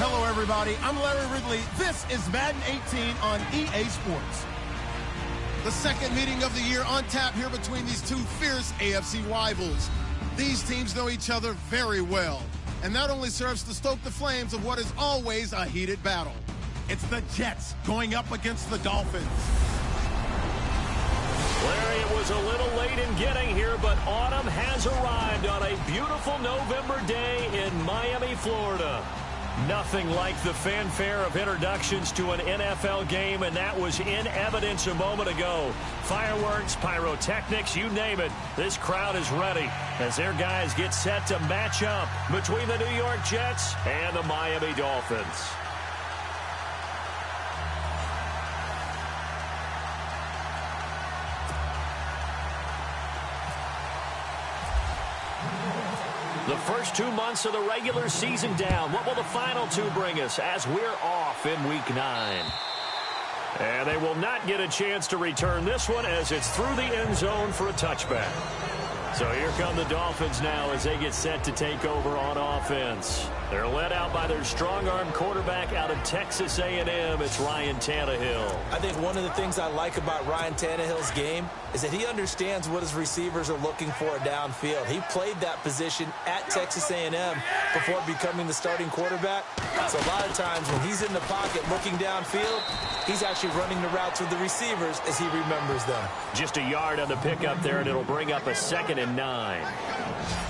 Hello, everybody. I'm Larry Ridley. This is Madden 18 on EA Sports. The second meeting of the year on tap here between these two fierce AFC rivals. These teams know each other very well, and that only serves to stoke the flames of what is always a heated battle. It's the Jets going up against the Dolphins. Larry, it was a little late in getting here, but autumn has arrived on a beautiful November day in Miami, Florida. Nothing like the fanfare of introductions to an NFL game, and that was in evidence a moment ago. Fireworks, pyrotechnics, you name it. This crowd is ready as their guys get set to match up between the New York Jets and the Miami Dolphins. The first 2 months of the regular season down. What will the final two bring us as we're off in Week 9? And they will not get a chance to return this one as it's through the end zone for a touchback. So here come the Dolphins now as they get set to take over on offense. They're led out by their strong-arm quarterback out of Texas A&M. It's Ryan Tannehill. I think one of the things I like about Ryan Tannehill's game is that he understands what his receivers are looking for downfield. He played that position at Texas A&M before becoming the starting quarterback. So a lot of times when he's in the pocket looking downfield, he's actually running the routes with the receivers as he remembers them. Just a yard on the pickup there, and it'll bring up a 2nd and 9.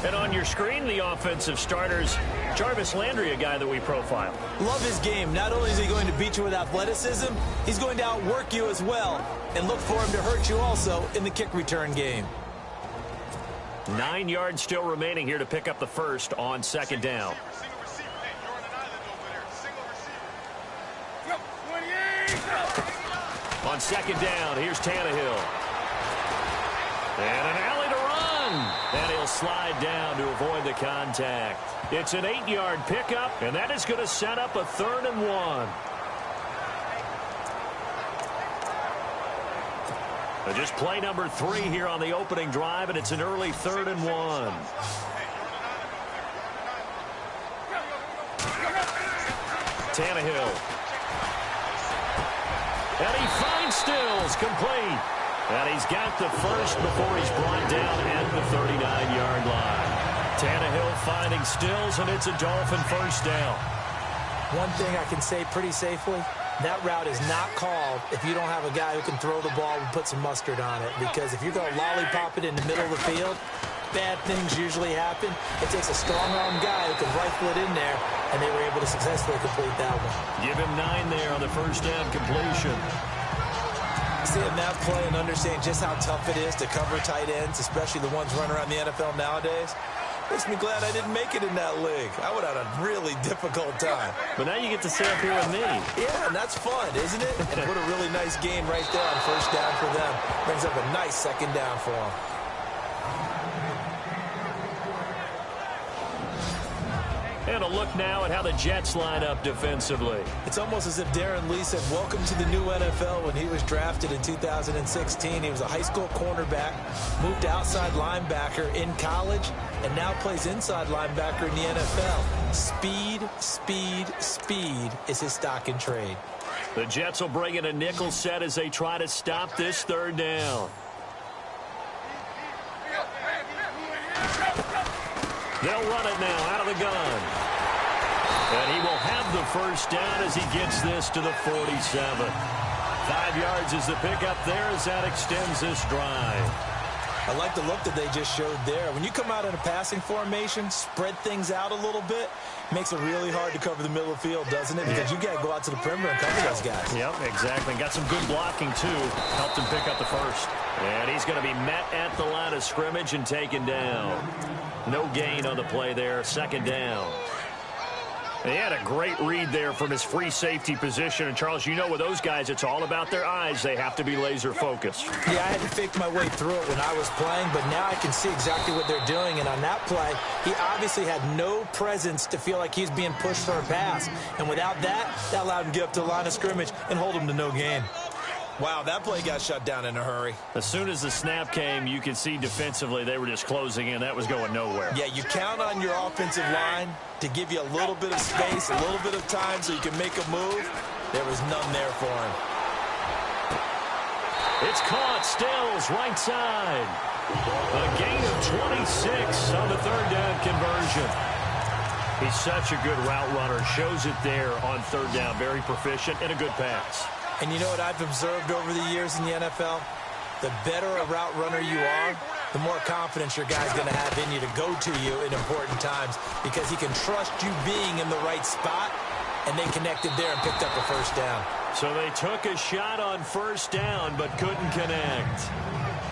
And on your screen, the offensive starters, Jarvis Landry, a guy that we profile. Love his game. Not only is he going to beat you with athleticism, he's going to outwork you as well. And look for him to hurt you also in the kick return game. 9 yards still remaining here to pick up the first on 2nd down. On 2nd down, here's Tannehill. And an alley to run. And he'll slide down to avoid the contact. It's an 8-yard pickup, and that is going to set up a 3rd and 1. Just play number 3 here on the opening drive, and it's an early 3rd and 1. Tannehill. And he finds Stills, complete. And he's got the first before he's brought down at the 39-yard line. Tannehill finding Stills, and it's a Dolphin first down. One thing I can say pretty safely, that route is not called if you don't have a guy who can throw the ball and put some mustard on it. Because if you're going to lollipop it in the middle of the field, bad things usually happen. It takes a strong-arm guy who can rifle it in there, and they were able to successfully complete that one. Give him 9 there on the first down completion. Seeing that play and understanding just how tough it is to cover tight ends, especially the ones running around the NFL nowadays, makes me glad I didn't make it in that league. I would have had a really difficult time. But now you get to sit up here with me. Yeah, and that's fun, isn't it? And put a really nice game right there on first down for them. Brings up a nice 2nd down for them. And a look now at how the Jets line up defensively. It's almost as if Darren Lee said, welcome to the new NFL. When he was drafted in 2016, he was a high school cornerback, moved to outside linebacker in college, and now plays inside linebacker in the NFL. Speed, speed, speed is his stock in trade. The Jets will bring in a nickel set as they try to stop this 3rd down. They'll run it now out of the gun. And he will have the first down as he gets this to the 47. 5 yards is the pickup there as that extends this drive. I like the look that they just showed there. When you come out in a passing formation, spread things out a little bit, makes it really hard to cover the middle of the field, doesn't it? Because you got to go out to the perimeter and cover those guys. Yep, exactly. Got some good blocking, too. Helped him pick up the first. And he's going to be met at the line of scrimmage and taken down. No gain on the play there. 2nd down. He had a great read there from his free safety position. And, Charles, you know with those guys, it's all about their eyes. They have to be laser-focused. Yeah, I had to fake my way through it when I was playing, but now I can see exactly what they're doing. And on that play, he obviously had no presence to feel like he's being pushed for a pass. And without that, that allowed him to get up to the line of scrimmage and hold him to no gain. Wow, that play got shut down in a hurry. As soon as the snap came, you could see defensively they were just closing in. That was going nowhere. Yeah, you count on your offensive line to give you a little bit of space, a little bit of time so you can make a move. There was none there for him. It's caught. Stills, right side. A gain of 26 on the third down conversion. He's such a good route runner. Shows it there on third down. Very proficient and a good pass. And you know what I've observed over the years in the NFL? The better a route runner you are, the more confidence your guy's going to have in you to go to you in important times because he can trust you being in the right spot, and they connected there and picked up a first down. So they took a shot on first down but couldn't connect.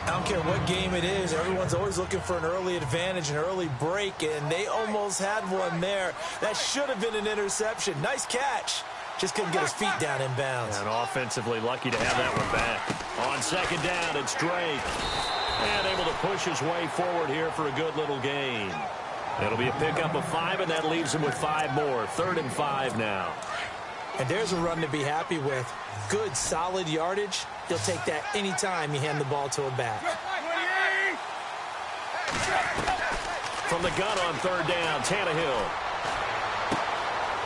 I don't care what game it is. Everyone's always looking for an early advantage, an early break, and they almost had one there. That should have been an interception. Nice catch. Just couldn't get his feet down in bounds. And offensively lucky to have that one back. On second down, it's Drake. And able to push his way forward here for a good little gain. It'll be a pickup of 5, and that leaves him with 5 more. 3rd and 5 now. And there's a run to be happy with. Good, solid yardage. He'll take that anytime you hand the ball to a back. From the gun on third down, Tannehill.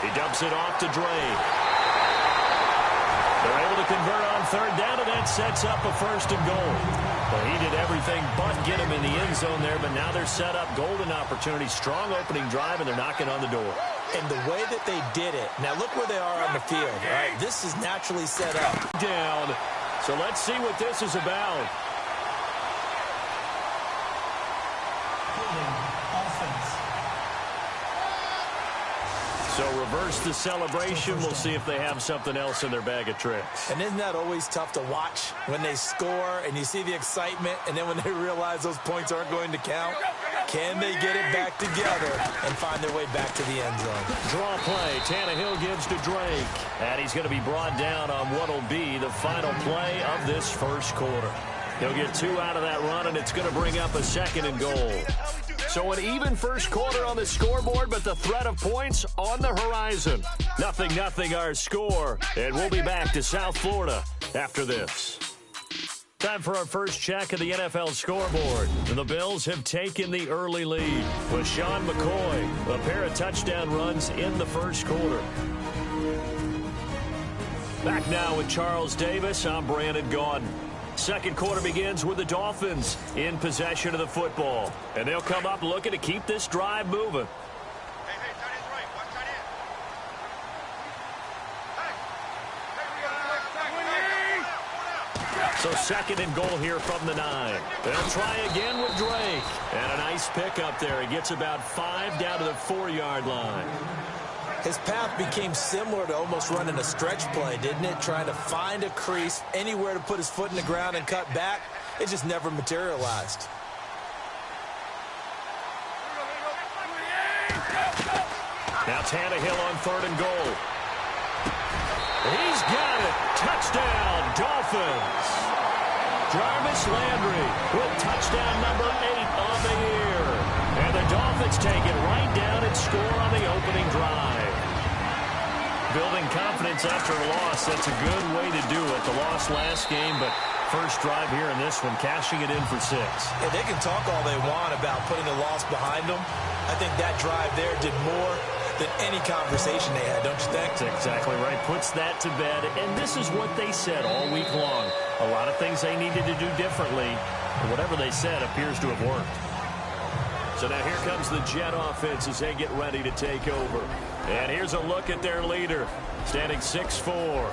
He dumps it off to Drake. They're able to convert on third down, and that sets up a 1st and goal. Well, he did everything but get him in the end zone there, but now they're set up. Golden opportunity, strong opening drive, and they're knocking on the door. And the way that they did it, now look where they are on the field. All right, this is naturally set up. Down. So let's see what this is about. So reverse the celebration. We'll see if they have something else in their bag of tricks. And isn't that always tough to watch when they score and you see the excitement, and then when they realize those points aren't going to count? Can they get it back together and find their way back to the end zone? Draw play. Tannehill gives to Drake. And he's going to be brought down on what will be the final play of this first quarter. He'll get 2 out of that run, and it's going to bring up a 2nd and goal. So an even first quarter on the scoreboard, but the threat of points on the horizon. 0-0 our score, and we'll be back to South Florida after this. Time for our first check of the NFL scoreboard. And the Bills have taken the early lead with Sean McCoy. A pair of touchdown runs in the first quarter. Back now with Charles Davis. I'm Brandon Gaudin. Second quarter begins with the Dolphins in possession of the football. And they'll come up looking to keep this drive moving. So 2nd and goal here from the 9. They'll try again with Drake. And a nice pickup there. He gets about 5 down to the 4-yard line. His path became similar to almost running a stretch play, didn't it? Trying to find a crease, anywhere to put his foot in the ground and cut back. It just never materialized. Now Tannehill on 3rd and goal. He's got it. Touchdown, Dolphins. Jarvis Landry with touchdown number 8 on the year. And the Dolphins take it right down and score on the opening drive. Building confidence after a loss, that's a good way to do it. The loss last game, but first drive here in this one, cashing it in for 6. Yeah, they can talk all they want about putting the loss behind them. I think that drive there did more than any conversation they had, don't you think? That's exactly right. Puts that to bed. And this is what they said all week long. A lot of things they needed to do differently. But whatever they said appears to have worked. So now here comes the Jet offense as they get ready to take over. And here's a look at their leader, standing 6'4".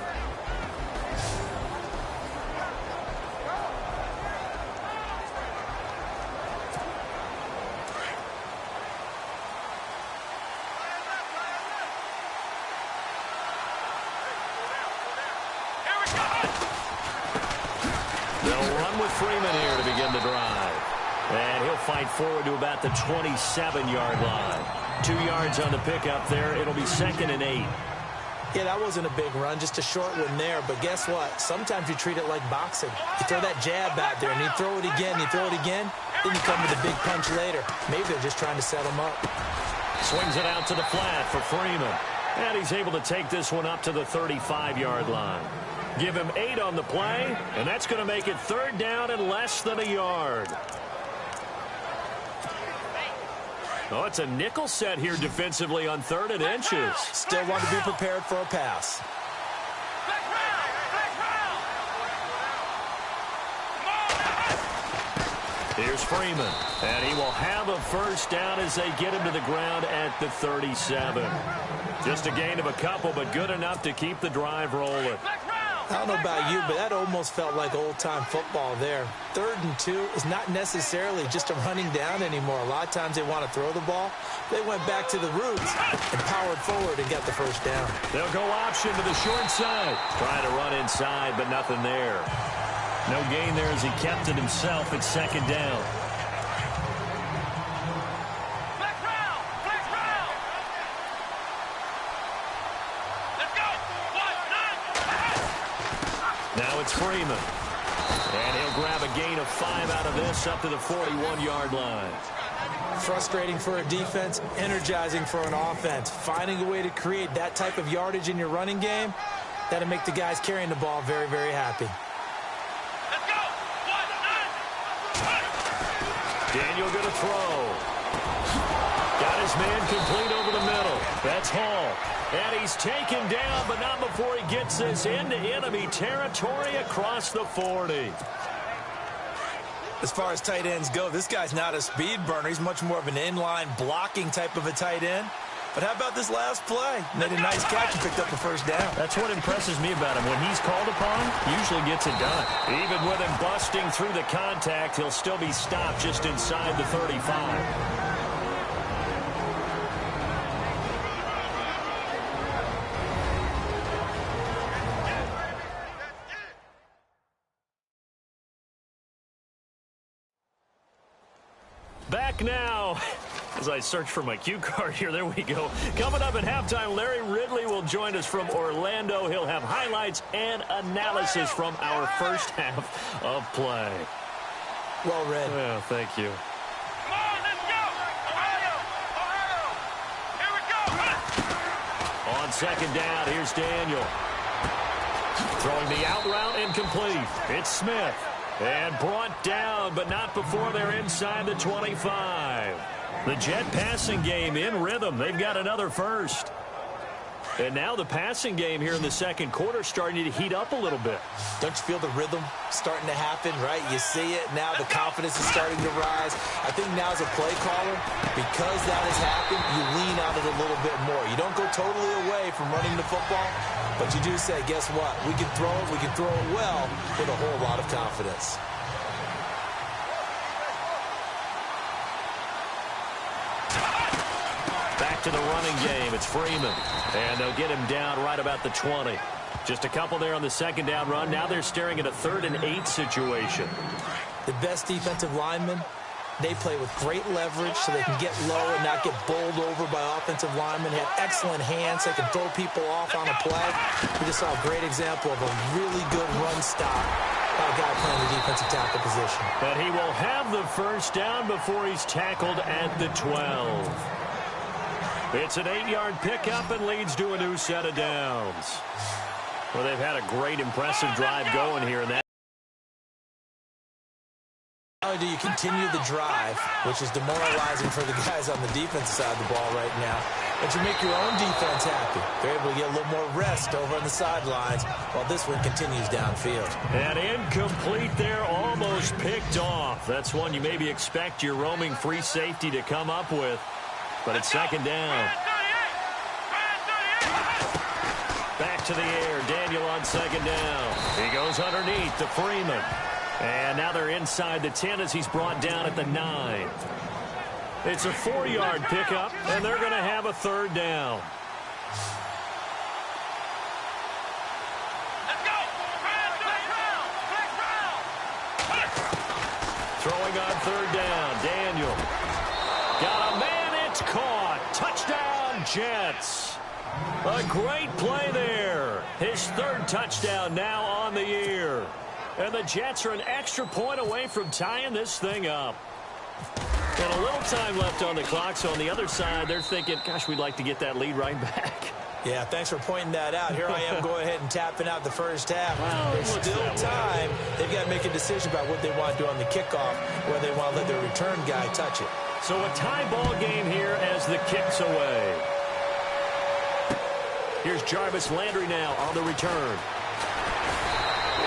They'll run with Freeman here to begin the drive. And he'll fight forward to about the 27-yard line. 2 yards on the pickup there. It'll be 2nd and 8. Yeah, that wasn't a big run, just a short one there. But guess what? Sometimes you treat it like boxing. You throw that jab out there, and you throw it again, you throw it again, then you come with a big punch later. Maybe they're just trying to set him up. Swings it out to the flat for Freeman. And he's able to take this one up to the 35-yard line. Give him 8 on the play, and that's going to make it 3rd down and less than a yard. Oh, it's a nickel set here defensively on 3rd and inches. Still want to be prepared for a pass. Here's Freeman, and he will have a 1st down as they get him to the ground at the 37. Just a gain of a couple, but good enough to keep the drive rolling. I don't know about you, but that almost felt like old-time football there. 3rd and 2 is not necessarily just a running down anymore. A lot of times they want to throw the ball. They went back to the roots and powered forward and got the 1st down. They'll go option to the short side. Trying to run inside, but nothing there. No gain there as he kept it himself at 2nd down. Now it's Freeman. And he'll grab a gain of 5 out of this up to the 41-yard line. Frustrating for a defense, energizing for an offense. Finding a way to create that type of yardage in your running game, that'll make the guys carrying the ball very, very happy. Daniel going to throw. Got his man complete over the middle. That's Hall. And he's taken down, but not before he gets this into enemy territory across the 40. As far as tight ends go, this guy's not a speed burner. He's much more of an inline blocking type of a tight end. But how about this last play? Made a nice catch and picked up the 1st down. That's what impresses me about him. When he's called upon, usually gets it done. Even with him busting through the contact, he'll still be stopped just inside the 35. Back now, as I search for my cue card here, there we go. Coming up at halftime, Larry Ridley will join us from Orlando. He'll have highlights and analysis from our first half of play. Well read. Well, thank you. Come on, let's go! Ohio! Ohio! Here we go! On 2nd down, here's Daniel. Throwing the out route incomplete. It's Smith. And brought down, but not before they're inside the 25. The Jet passing game in rhythm. They've got another 1st. And now the passing game here in the 2nd quarter starting to heat up a little bit. Don't you feel the rhythm starting to happen, right? You see it. Now the confidence is starting to rise. I think now as a play caller, because that has happened, you lean on it a little bit more. You don't go totally away from running the football, but you do say, guess what? We can throw it. We can throw it well with a whole lot of confidence. Back to the running game. It's Freeman. And they'll get him down right about the 20. Just a couple there on the 2nd down run. Now they're staring at a 3rd and 8 situation. The best defensive linemen, they play with great leverage so they can get low and not get bowled over by offensive linemen. They have excellent hands. They can throw people off on a play. We just saw a great example of a really good run stop by a guy playing the defensive tackle position. But he will have the 1st down before he's tackled at the 12. It's an 8-yard pickup and leads to a new set of downs. Well, they've had a great, impressive drive going here. And that Not only do you continue the drive, which is demoralizing for the guys on the defensive side of the ball right now, but you make your own defense happy. They're able to get a little more rest over on the sidelines while this one continues downfield. And incomplete there, almost picked off. That's one you maybe expect your roaming free safety to come up with. But it's 2nd down. Back to the air. Daniel on 2nd down. He goes underneath to Freeman. And now they're inside the 10 as he's brought down at the 9. It's a 4-yard pickup, and they're going to have a 3rd down. Throwing on 3rd down. Daniel. Got a man. It's caught. Touchdown, Jets. A great play there. His 3rd touchdown now on the year. And the Jets are an extra point away from tying this thing up. And a little time left on the clock, so on the other side, they're thinking, gosh, we'd like to get that lead right back. Yeah, thanks for pointing that out. Here I am going ahead and tapping out the first half. Well, There's still time. They've got to make a decision about what they want to do on the kickoff, whether they want to let their return guy touch it. So a tie ball game here as the kick's away. Here's Jarvis Landry now on the return.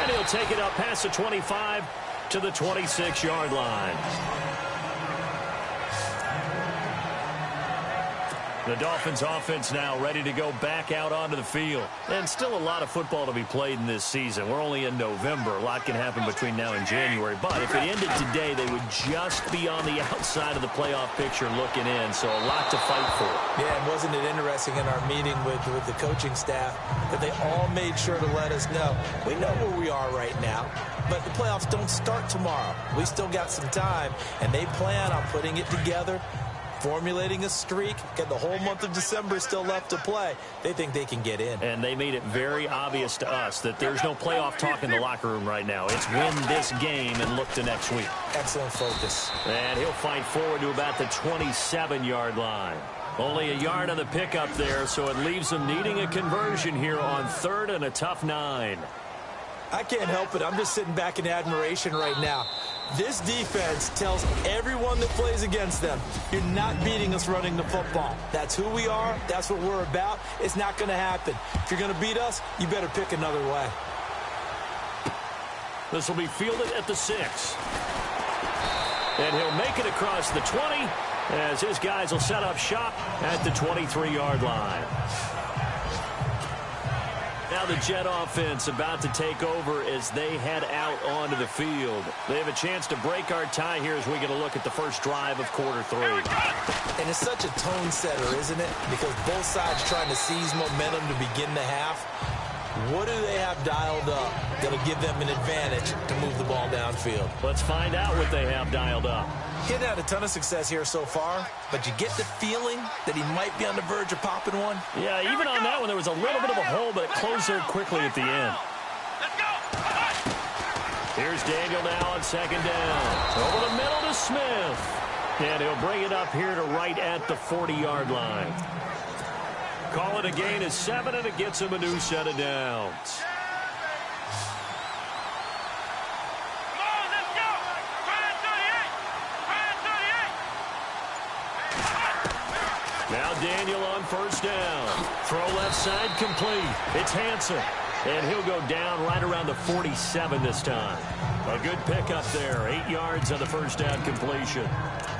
And he'll take it up past the 25 to the 26-yard line. The Dolphins offense now ready to go back out onto the field. And still a lot of football to be played in this season. We're only in November. A lot can happen between now and January. But if it ended today, they would just be on the outside of the playoff picture looking in. So a lot to fight for. Yeah, and wasn't it interesting in our meeting with the coaching staff that they all made sure to let us know, we know where we are right now, but the playoffs don't start tomorrow. We still got some time, and they plan on putting it together, formulating a streak, get the whole month of December still left to play. They think they can get in. And they made it very obvious to us that there's no playoff talk in the locker room right now. It's win this game and look to next week. Excellent focus. And he'll fight forward to about the 27-yard line. Only a yard on the pickup there, so it leaves them needing a conversion here on third and a tough 9. I can't help it. I'm just sitting back in admiration right now. This defense tells everyone that plays against them, you're not beating us running the football. That's who we are. That's what we're about. It's not going to happen. If you're going to beat us, you better pick another way. This will be fielded at the 6. And he'll make it across the 20 as his guys will set up shop at the 23-yard line. Now the Jet offense about to take over as they head out onto the field. They have a chance to break our tie here as we get a look at the first drive of quarter 3. And it's such a tone setter, isn't it? Because both sides trying to seize momentum to begin the half. What do they have dialed up that'll give them an advantage to move the ball downfield? Let's find out what they have dialed up. He hadn't had a ton of success here so far, but you get the feeling that he might be on the verge of popping one. Yeah, even on that one, there was a little bit of a hole, but it closed there quickly at the end. Here's Daniel now on second down. Over the middle to Smith. And he'll bring it up here to right at the 40-yard line. Call it a gain of 7, and it gets him a new set of downs. Now Daniel on first down. Throw left side complete. It's Hansen. And he'll go down right around the 47 this time. A good pickup there. 8 yards on the first down completion.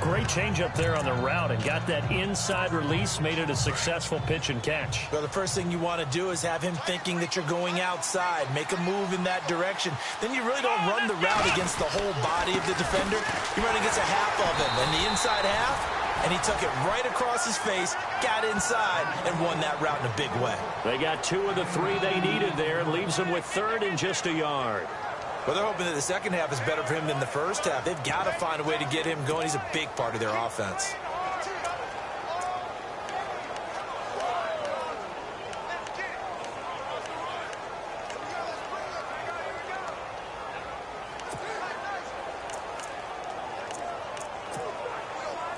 Great change up there on the route and got that inside release, made it a successful pitch and catch. Well, the first thing you want to do is have him thinking that you're going outside, make a move in that direction. Then you really don't run the route against the whole body of the defender. You run against a half of him, and the inside half, and he took it right across his face, got inside, and won that route in a big way. They got 2 of the 3 they needed there. Leaves them with third and just a yard. Well, they're hoping that the second half is better for him than the first half. They've got to find a way to get him going. He's a big part of their offense.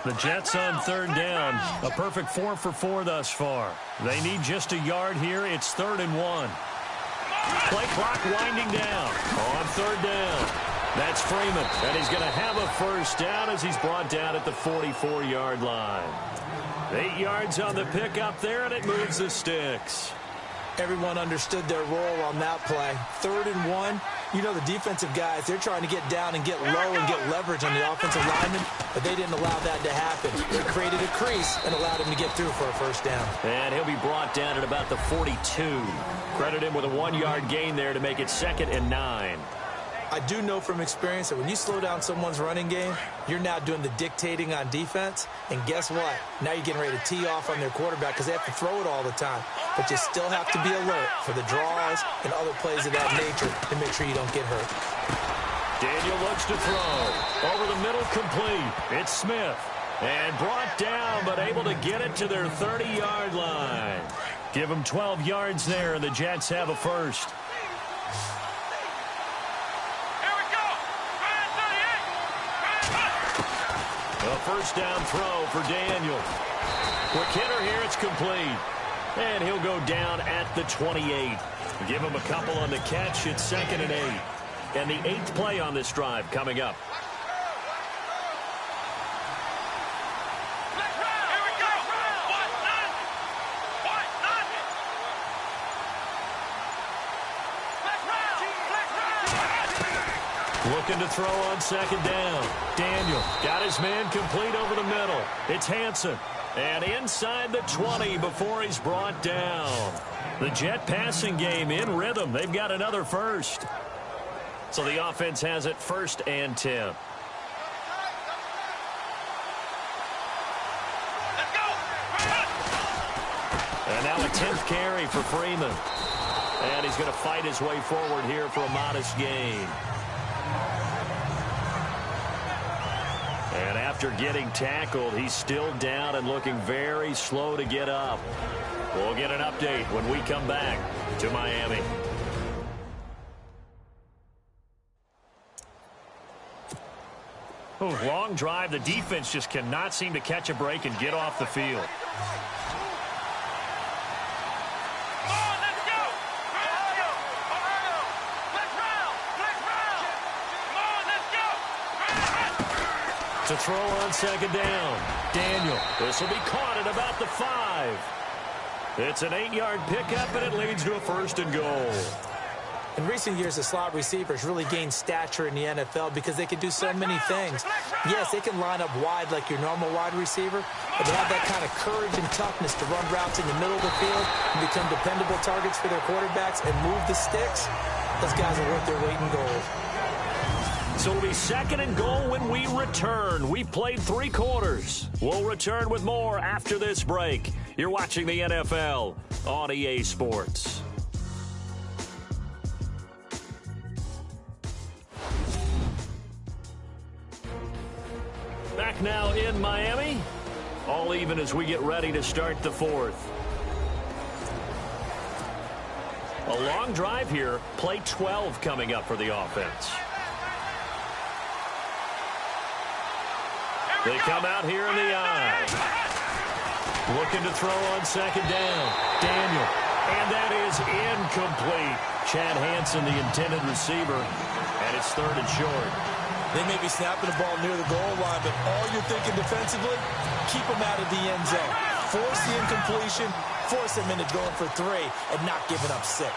The Jets on third down. A perfect 4 for 4 thus far. They need just a yard here. It's 3rd and 1. Play clock winding down on third down. That's Freeman, and he's going to have a first down as he's brought down at the 44-yard line. 8 yards on the pickup there, and it moves the sticks. Everyone understood their role on that play. 3rd and 1. You know, the defensive guys, they're trying to get down and get low and get leverage on the offensive lineman, but they didn't allow that to happen. They created a crease and allowed him to get through for a first down. And he'll be brought down at about the 42. Credit him with a 1-yard gain there to make it 2nd and 9. I do know from experience that when you slow down someone's running game, you're now doing the dictating on defense. And guess what? Now you're getting ready to tee off on their quarterback because they have to throw it all the time. But you still have to be alert for the draws and other plays of that nature to make sure you don't get hurt. Daniel looks to throw. Over the middle, complete. It's Smith. And brought down, but able to get it to their 30-yard line. Give them 12 yards there, and the Jets have a first. A first down throw for Daniel. Quick hitter here, it's complete. And he'll go down at the 28. Give him a couple on the catch. It's 2nd and 8. And the 8th play on this drive coming up. Looking to throw on 2nd down. Daniel got his man complete over the middle. It's Hansen. And inside the 20 before he's brought down. The Jet passing game in rhythm. They've got another first. So the offense has it 1st and 10. And now a 10th carry for Freeman. And he's going to fight his way forward here for a modest gain. And after getting tackled, he's still down and looking very slow to get up. We'll get an update when we come back to Miami. Oh, long drive. The defense just cannot seem to catch a break and get off the field. To throw on 2nd down. Daniel. This will be caught at about the 5. It's an 8-yard pickup, and it leads to a 1st and goal. In recent years, the slot receivers really gained stature in the NFL because they can do so many things. Yes, they can line up wide like your normal wide receiver, but they have that kind of courage and toughness to run routes in the middle of the field and become dependable targets for their quarterbacks and move the sticks. Those guys are worth their weight in gold. So it'll be 2nd and goal when we return. We played 3 quarters. We'll return with more after this break. You're watching the NFL on EA Sports. Back now in Miami. All even as we get ready to start the 4th. A long drive here. Play 12 coming up for the offense. They come out here in the eye. Looking to throw on 2nd down. Daniel. And that is incomplete. Chad Hansen, the intended receiver. And it's 3rd and short. They may be snapping the ball near the goal line, but all you're thinking defensively, keep them out of the end zone. Force the incompletion, force them into going for 3 and not giving up 6.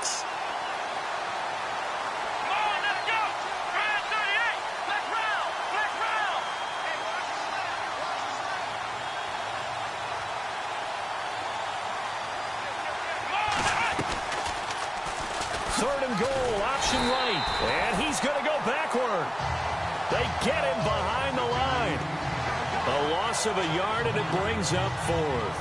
And he's going to go backward. They get him behind the line. A loss of a yard, and it brings up 4th.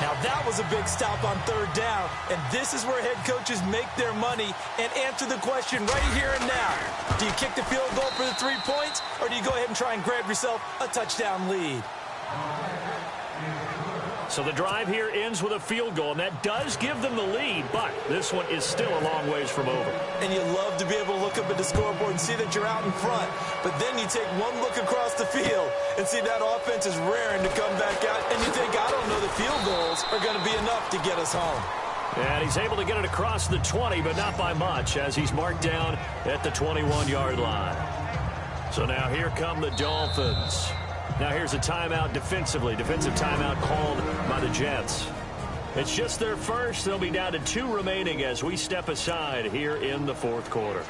Now that was a big stop on 3rd down, and this is where head coaches make their money and answer the question right here and now. Do you kick the field goal for the 3 points, or do you go ahead and try and grab yourself a touchdown lead? So the drive here ends with a field goal, and that does give them the lead, but this one is still a long ways from over. And you love to be able to look up at the scoreboard and see that you're out in front, but then you take one look across the field and see that offense is raring to come back out, and you think, I don't know, the field goals are going to be enough to get us home. And he's able to get it across the 20, but not by much, as he's marked down at the 21-yard line. So now here come the Dolphins. Now here's a timeout defensively. Defensive timeout called by the Jets. It's just their first. They'll be down to 2 remaining as we step aside here in the 4th quarter.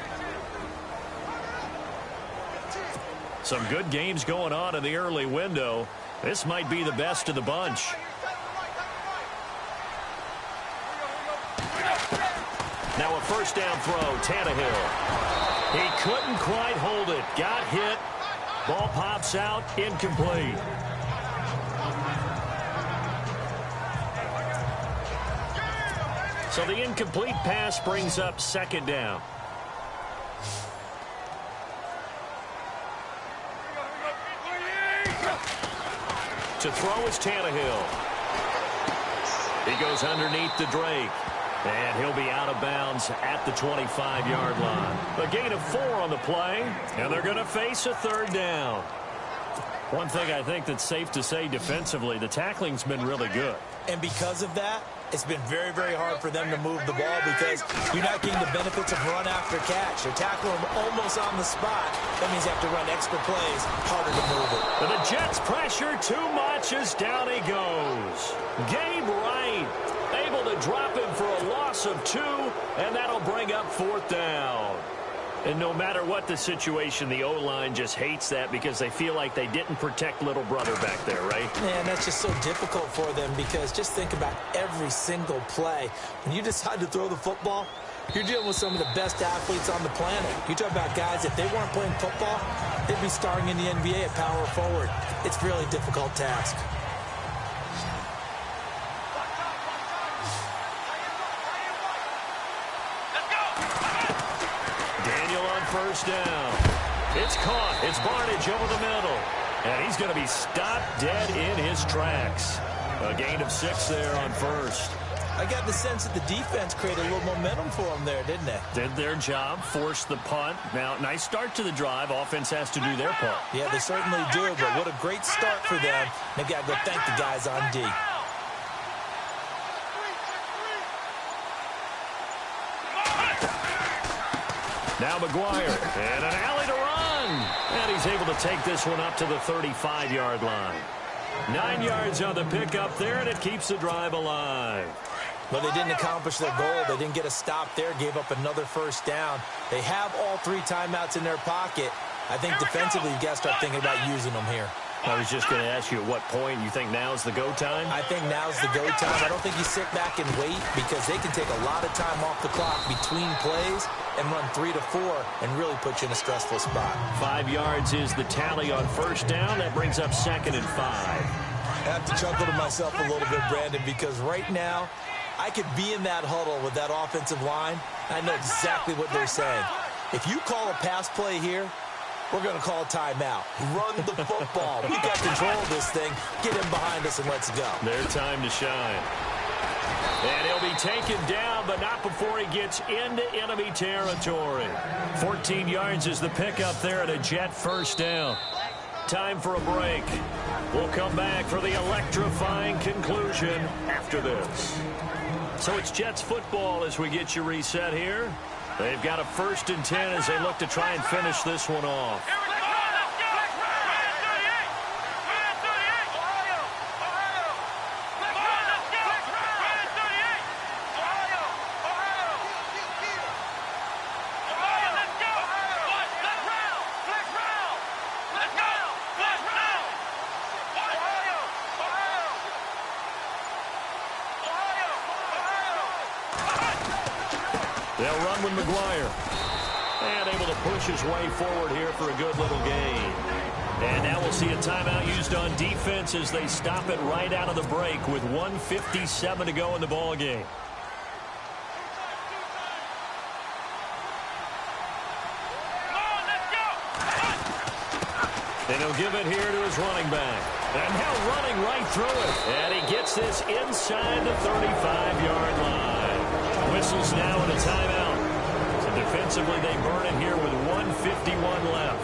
Some good games going on in the early window. This might be the best of the bunch. Now a 1st down throw, Tannehill. He couldn't quite hold it. Got hit. Ball pops out, incomplete. So the incomplete pass brings up 2nd down. To throw is Tannehill. He goes underneath the Drake. And he'll be out of bounds at the 25-yard line. A gain of 4 on the play, and they're going to face a 3rd down. One thing I think that's safe to say defensively, the tackling's been really good. And because of that, it's been very, very hard for them to move the ball because you're not getting the benefits of run after catch. You're tackling them almost on the spot. That means you have to run extra plays, harder to move it. But the Jets pressure too much as down he goes. Gabe Wright able to drop him for a loss of 2, and that'll bring up 4th down. And no matter what the situation, the O-line just hates that because they feel like they didn't protect little brother back there, right? Man, that's just so difficult for them because just think about every single play. When you decide to throw the football, you're dealing with some of the best athletes on the planet. You talk about guys, if they weren't playing football, they'd be starring in the NBA at power forward. It's a really difficult task. First down. It's caught. It's Barnidge over the middle. And he's going to be stopped dead in his tracks. A gain of 6 there on first. I got the sense that the defense created a little momentum for them there, didn't they? Did their job, forced the punt. Now, nice start to the drive. Offense has to do their part. Yeah, they certainly do, but what a great start for them. They've got to go thank the guys on D. Now McGuire, and an alley to run. And he's able to take this one up to the 35-yard line. 9 yards on the pickup there, and it keeps the drive alive. Well, they didn't accomplish their goal. They didn't get a stop there, gave up another first down. They have all 3 timeouts in their pocket. I think defensively, you got to start thinking about using them here. I was just going to ask you at what point you think now's the go time? I think now's the go time. I don't think you sit back and wait because they can take a lot of time off the clock between plays and run 3 to 4 and really put you in a stressful spot. 5 yards is the tally on first down. That brings up 2nd and 5. I have to chuckle to myself a little bit, Brandon, because right now I could be in that huddle with that offensive line. I know exactly what they're saying. If you call a pass play here, we're going to call a timeout. Run the football. We've got control of this thing. Get him behind us and let's go. Their time to shine. And he'll be taken down, but not before he gets into enemy territory. 14 yards is the pickup there at a Jet first down. Time for a break. We'll come back for the electrifying conclusion after this. So it's Jets football as we get you reset here. They've got a 1st and 10 as they look to try and finish this one off. They'll run with McGuire. And able to push his way forward here for a good little gain. And now we'll see a timeout used on defense as they stop it right out of the break with 1:57 to go in the ball game. And he'll give it here to his running back. And now running right through it. And he gets this inside the 35-yard line. Whistles now in a timeout. So defensively, they burn it here with 1:51 left.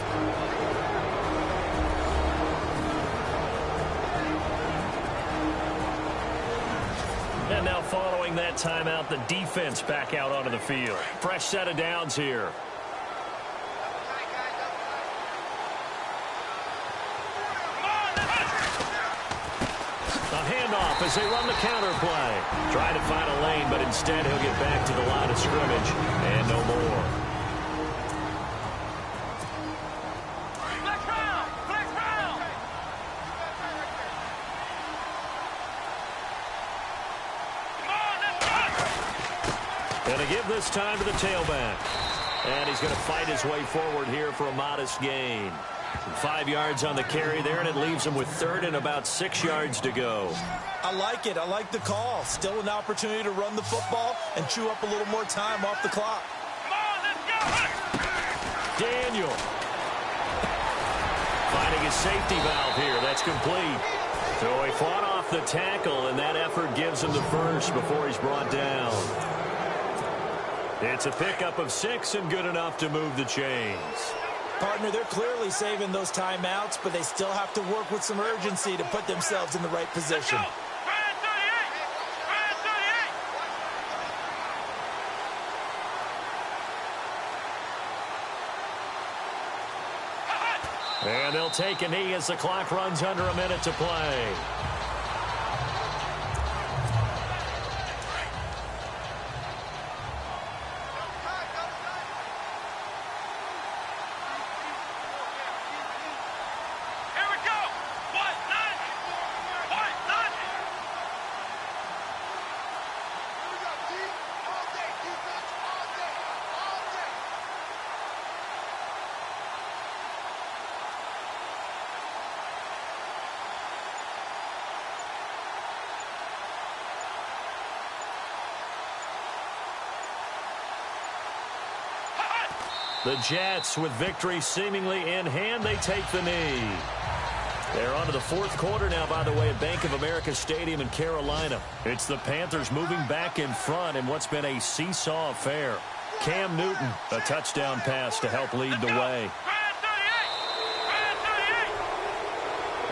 And now following that timeout, the defense back out onto the field. Fresh set of downs here. Handoff as they run the counter play. Trying to find a lane, but instead he'll get back to the line of scrimmage and no more. Gonna give this time to the tailback. And he's going to fight his way forward here for a modest gain. 5 yards on the carry there, and it leaves him with 3rd and about 6 yards to go. I like it. I like the call. Still an opportunity to run the football and chew up a little more time off the clock. Daniel. Finding his safety valve here. That's complete. So he fought off the tackle, and that effort gives him the first before he's brought down. It's a pickup of 6 and good enough to move the chains. Partner, they're clearly saving those timeouts, but they still have to work with some urgency to put themselves in the right position. And they'll take a knee as the clock runs under a minute to play. The Jets, with victory seemingly in hand, they take the knee. They're on to the fourth quarter now, by the way, at Bank of America Stadium in Carolina. It's the Panthers moving back in front in what's been a seesaw affair. Cam Newton, a touchdown pass to help lead the way.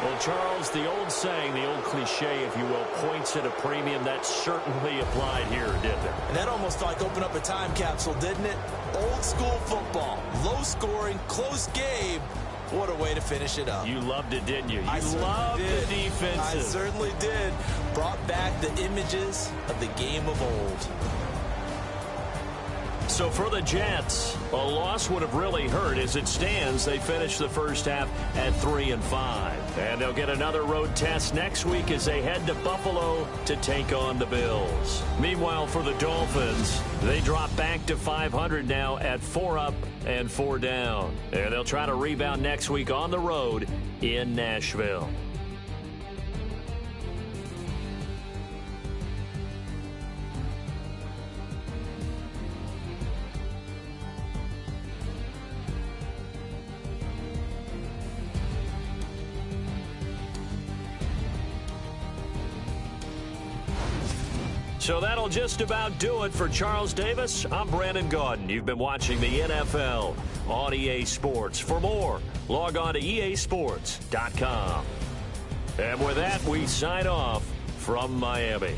Well, Charles, the old saying, the old cliche, if you will, points at a premium, that certainly applied here, didn't it? And that almost like opened up a time capsule, didn't it? Old school football, low scoring, close game. What a way to finish it up. You loved it, didn't you? You loved the defenses. I certainly did. Brought back the images of the game of old. So for the Jets, a loss would have really hurt. As it stands, they finished the first half at 3-5. And they'll get another road test next week as they head to Buffalo to take on the Bills. Meanwhile, for the Dolphins, they drop back to 500 now at 4 up and 4 down. And they'll try to rebound next week on the road in Nashville. So that'll just about do it for Charles Davis. I'm Brandon Gaudin. You've been watching the NFL on EA Sports. For more, log on to easports.com. And with that, we sign off from Miami.